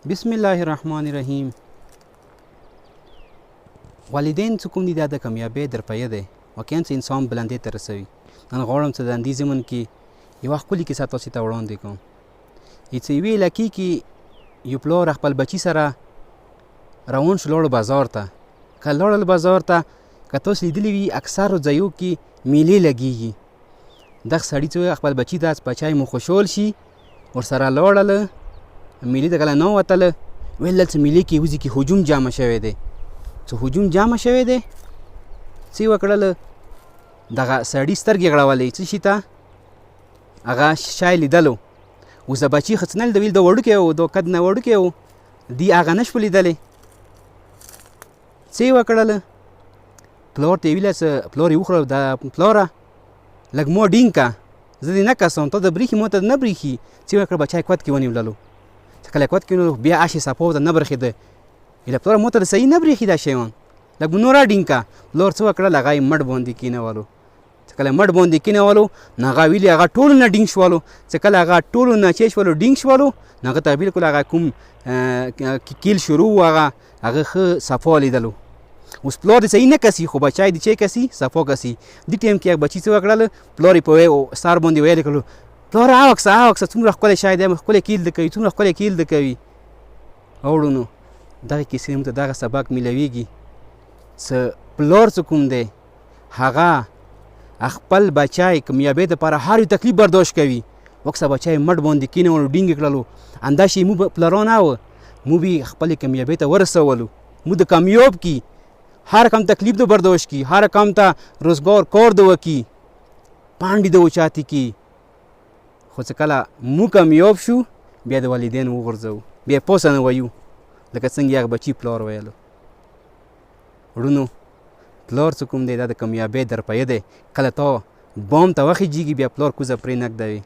بسم الله الرحمن الرحیم. والدین چې کوم دي دا د کامیابۍ درپیه دی، واقعا چې انسان بلندۍ ته رسوي. نن غواړم چې د همدې ضمن کې یوه ښکلې کیسه تاسو ته وړاندې کوم. چې یوې علاقې کې یو پلار خپل بچي سره روان شو، لاړو بازار ته. که لاړل بازار ته، که تاسو لیدلي وي اکثرو ځایو کې میلې لګېږي. دغه سړي چې خپل بچي ته بچی مو خوشحال شي، ورسره لاړل میلې ته کله ننوتله، ویل دلته میلې کې وځي کې هجوم جامع شوی دی. چې هجوم جامع شوی دی، څه یې وکړل، دغه سړي سترګې غړولې څه شي ته، هغه شی لیدلو. اوس د بچي ښه څه نه لیده، ویل د وړوکی و، د قد نه وړوکی و، دې هغه نه شو لیدلی. څه یې وکړل، پلار ته یې ویله چې پلار یې وخوړل، د پلاره لږ مو ډینګ که، زه دې نه کسم، تا ته برېښي ما ته نه برېښي. څه یې وکړل، بچی کود کې ونیوللو. چې کله کود کې ونیولو، بیا اشې صفا ورته نه برېښېده. ویله پلاره ما ته د صحیح نه برېښي دا شیان، لږ نور راډینګ که. پلار څه وکړل، هغه یې مټ باندې کېنولو. چې کله مټ باندې کېنولو، نو هغه ویلې هغه ټولو نه ډینګ شولو. چې کله هغه ټولو نه چې شولو ډینګ شولو، نو هغه ته بلکل هغه کوم کیل شروع و، هغه ښه صفا لیدلو. اوس پلار دې صحیح نه کسي، خو بچی دې چې کسي، صفا کسي. دې ټایم کې بچي څه وکړل، پلار یې په سر باندې ویلې کړلو، پلاره اوکسه اوکسه، څومره ښکلی شی دی، ښکلی کیل ده کوي، څومره ښکلی کیل ده کوي. وروڼو، دغه کیسې موږ ته دغه سبق میلویږي چې پلار چې کوم دی، هغه خپل بچی کامیابۍ دپاره هر یو تکلیف برداشت کوي. وکسه بچی یې مټ باندې کېنولو، ډینګ یې کړلو. همدا شی موږ پلاران و، موږ به خپلې کامیابۍ ته ورسولو. موږ د کامیاب کی، هر کم تکلیف دو برداشت کی، هر کم ته روزگار کار دو وکي، پانډې د اوچاتې کی. خو چې کله موږ کامیاب شو، بیا د والدین وغورځوو، بیا پوسه نه وایو، لکه څنګه یې هغه بچي پلار ویلو. وروڼو، پلار چې کوم دی دا د کامیابۍ درپیه دی. کله تا بام ته وخېجېږي، بیا پلار کوزه پرې نه ږدوي.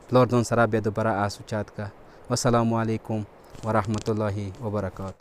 پلار ځان سره بیا دوباره آس اوچات که. والسلام علیکم ورحمة الله وبرکاته.